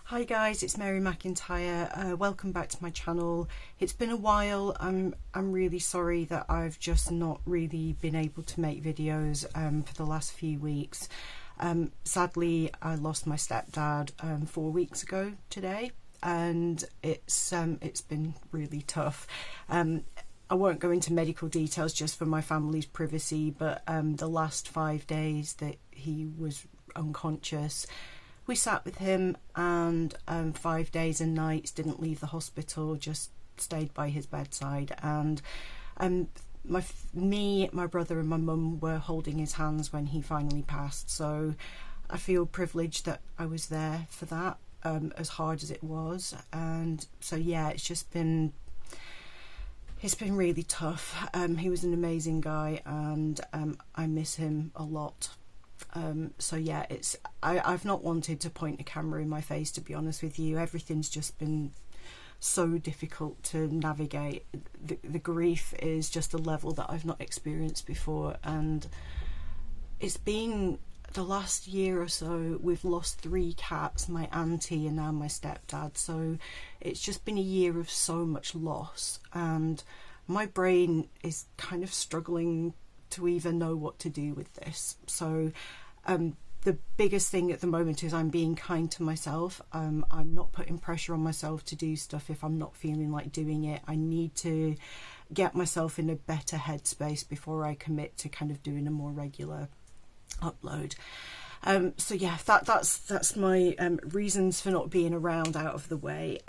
Hi guys, it's Mary McIntyre. Welcome back to my channel. It's been a while. I'm really sorry that I've just not really been able to make videos for the last few weeks. Sadly, I lost my stepdad 4 weeks ago today, and it's been really tough. I won't go into medical details just for my family's privacy, but the last 5 days that he was unconscious, we sat with him and 5 days and nights didn't leave the hospital, just stayed by his bedside. And my brother and my mum were holding his hands when he finally passed. So I feel privileged that I was there for that, as hard as it was. And so yeah, it's been really tough. He was an amazing guy, and I miss him a lot. So yeah, I've not wanted to point a camera in my face, to be honest with you. Everything's just been so difficult to navigate. The grief is just a level that I've not experienced before, and it's been the last year or so. We've lost 3 cats, my auntie and now my stepdad, so it's just been a year of so much loss, and my brain is kind of struggling to even know what to do with this. So the biggest thing at the moment is I'm being kind to myself. I'm not putting pressure on myself to do stuff if I'm not feeling like doing it. I need to get myself in a better headspace before I commit to kind of doing a more regular upload. So yeah, that's my reasons for not being around out of the way.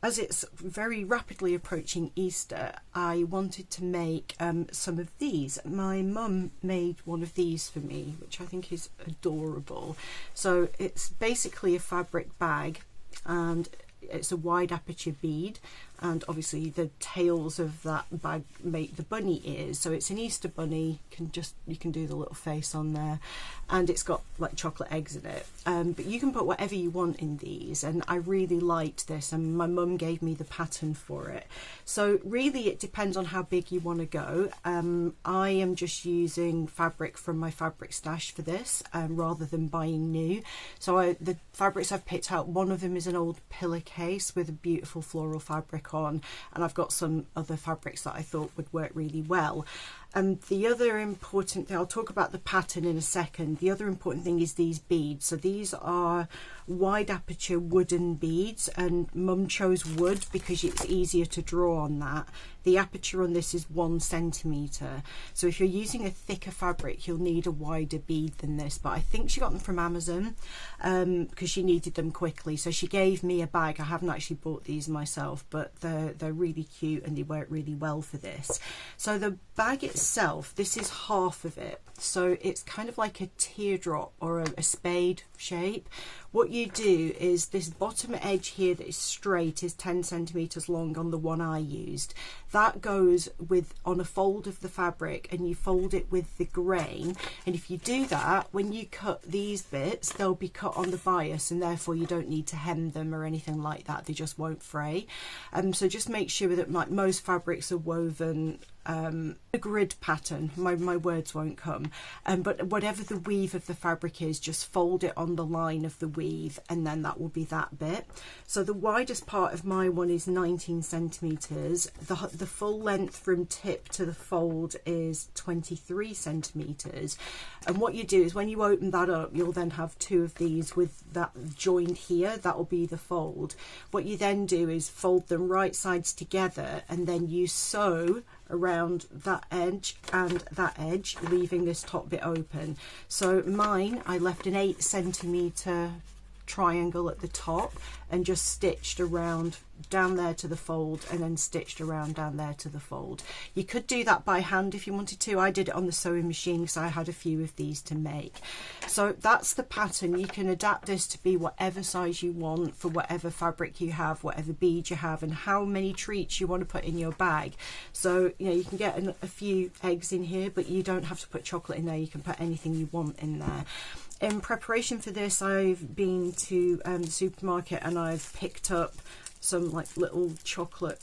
As it's very rapidly approaching Easter, I wanted to make some of these. My mum made one of these for me, which I think is adorable. So it's basically a fabric bag, and it's a wide aperture bead, and obviously the tails of that bag make the bunny ears. So it's an Easter bunny. You can do the little face on there, and it's got like chocolate eggs in it. But you can put whatever you want in these, and I really liked this, and my mum gave me the pattern for it. So really it depends on how big you want to go. I am just using fabric from my fabric stash for this, rather than buying new. So the fabrics I've picked out, one of them is an old pillowcase with a beautiful floral fabric on, and I've got some other fabrics that I thought would work really well. And the other important thing, I'll talk about the pattern in a second. The other important thing is these beads. So these are wide aperture wooden beads, and Mum chose wood because it's easier to draw on that. The aperture on this is 1 centimetre. So if you're using a thicker fabric, you'll need a wider bead than this. But I think she got them from Amazon because she needed them quickly. So she gave me a bag. I haven't actually bought these myself, but they're really cute and they work really well for this. So the bag itself, this is half of it. So it's kind of like a teardrop or a spade shape. What you do is this bottom edge here that is straight is 10 centimeters long on the one I used. That goes on a fold of the fabric, and you fold it with the grain. And if you do that, when you cut these bits, they'll be cut on the bias, and therefore you don't need to hem them or anything like that. They just won't fray. So just make sure that, like most fabrics, are woven a grid pattern. My words won't come, but whatever the weave of the fabric is, just fold it on the line of the weave, and then that will be that bit. So the widest part of my one is 19 centimeters. The full length from tip to the fold is 23 centimeters. And what you do is when you open that up, you'll then have 2 of these with that joined here. That will be the fold. What you then do is fold them right sides together, and then you sew around that edge and that edge, leaving this top bit open. So mine, I left an 8 centimeter triangle at the top and just stitched around down there to the fold, and then stitched around down there to the fold. You could do that by hand if you wanted to. I did it on the sewing machine because I had a few of these to make. So that's the pattern. You can adapt this to be whatever size you want for whatever fabric you have, whatever bead you have, and how many treats you want to put in your bag. So you know, you can get a few eggs in here, but you don't have to put chocolate in there. You can put anything you want in there. In preparation for this, I've been to the supermarket, and I've picked up some like little chocolate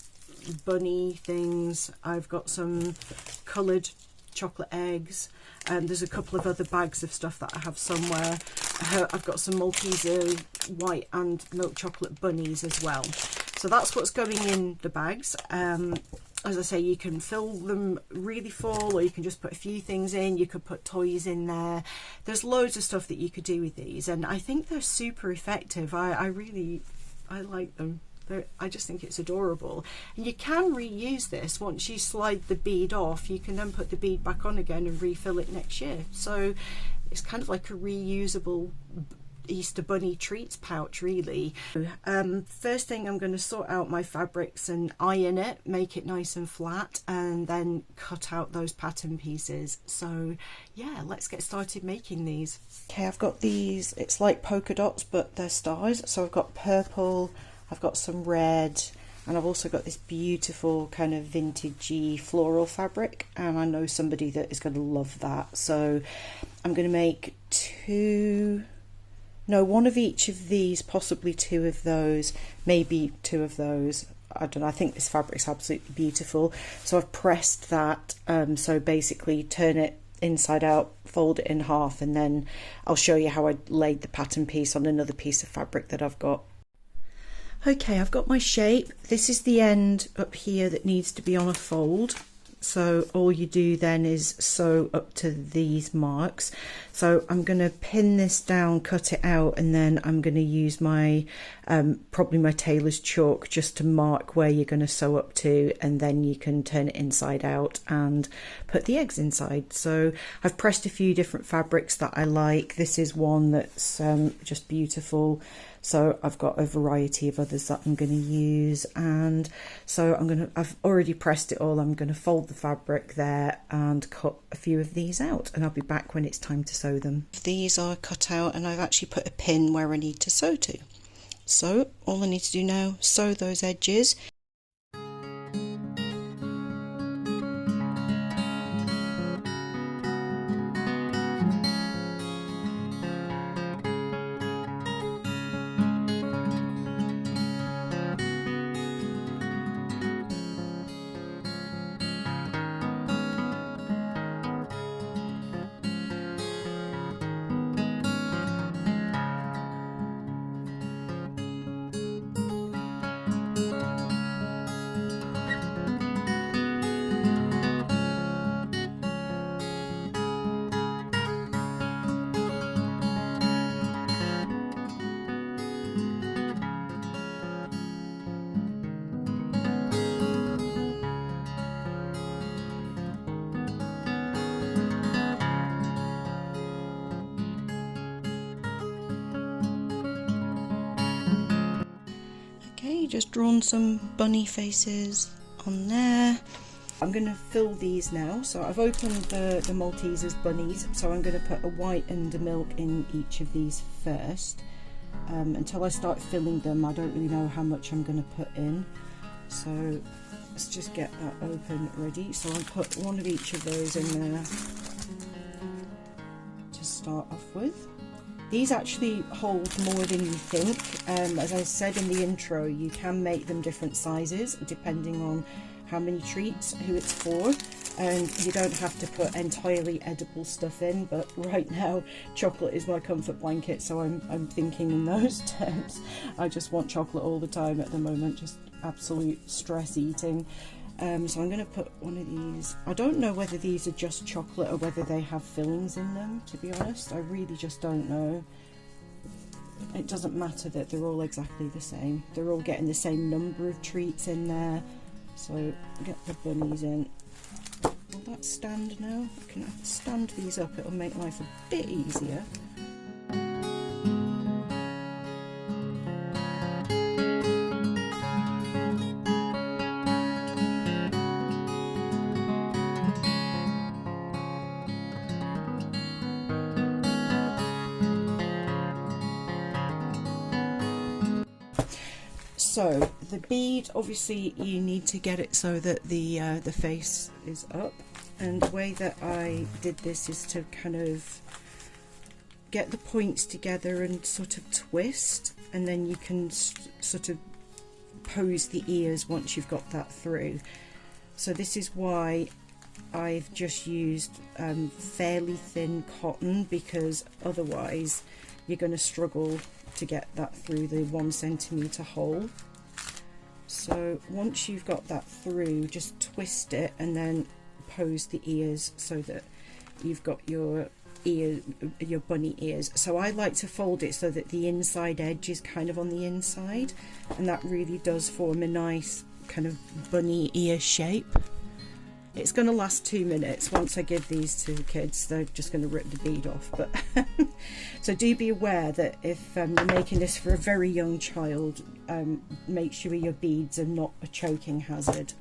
bunny things. I've got some coloured chocolate eggs, and there's a couple of other bags of stuff that I have somewhere. I've got some Malteser white and milk chocolate bunnies as well. So that's what's going in the bags. As I say, you can fill them really full, or you can just put a few things in. You could put toys in there. There's loads of stuff that you could do with these, and I think they're super effective. I like them. I just think it's adorable. And you can reuse this. Once you slide the bead off, you can then put the bead back on again and refill it next year. So it's kind of like a reusable Easter bunny treats pouch, really. First thing, I'm going to sort out my fabrics and iron it, make it nice and flat, and then cut out those pattern pieces. So yeah, let's get started making these. Okay, I've got these, it's like polka dots but they're stars. So I've got purple, I've got some red, and I've also got this beautiful kind of vintagey floral fabric, and I know somebody that is going to love that. So I'm going to make one of each of these, possibly two of those, maybe two of those. I don't know, I think this fabric's absolutely beautiful. So I've pressed that, so basically turn it inside out, fold it in half, and then I'll show you how I laid the pattern piece on another piece of fabric that I've got. Okay, I've got my shape. This is the end up here that needs to be on a fold. So all you do then is sew up to these marks. So I'm going to pin this down, cut it out, and then I'm going to use my probably my tailor's chalk just to mark where you're going to sew up to, and then you can turn it inside out and put the eggs inside. So I've pressed a few different fabrics that I like. This is one that's just beautiful. So I've got a variety of others that I'm going to use, and so I've already pressed it all. I'm going to fold the fabric there and cut a few of these out, and I'll be back when it's time to sew them. These are cut out, and I've actually put a pin where I need to sew to. So all I need to do now, sew those edges. Just drawn some bunny faces on there. I'm going to fill these now. So I've opened the Maltesers bunnies, so I'm going to put a white and a milk in each of these first. Until I start filling them, I don't really know how much I'm going to put in. So let's just get that open ready. So I'll put one of each of those in there to start off with. These actually hold more than you think. As I said in the intro, you can make them different sizes depending on how many treats, who it's for, and you don't have to put entirely edible stuff in, but right now chocolate is my comfort blanket, so I'm thinking in those terms. I just want chocolate all the time at the moment, just absolute stress eating. So I'm going to put one of these. I don't know whether these are just chocolate or whether they have fillings in them, to be honest. I really just don't know. It doesn't matter that they're all exactly the same. They're all getting the same number of treats in there. So get the bunnies in. Will that stand now? I can stand these up, it'll make life a bit easier. So the bead, obviously you need to get it so that the face is up, and the way that I did this is to kind of get the points together and sort of twist, and then you can sort of pose the ears once you've got that through. So this is why I've just used fairly thin cotton, because otherwise you're going to struggle to get that through the 1 centimetre hole. So once you've got that through, just twist it and then pose the ears so that you've got your bunny ears. So I like to fold it so that the inside edge is kind of on the inside, and that really does form a nice kind of bunny ear shape. It's going to last 2 minutes. Once I give these to the kids, they're just going to rip the bead off. But so do be aware that if you're making this for a very young child, make sure your beads are not a choking hazard.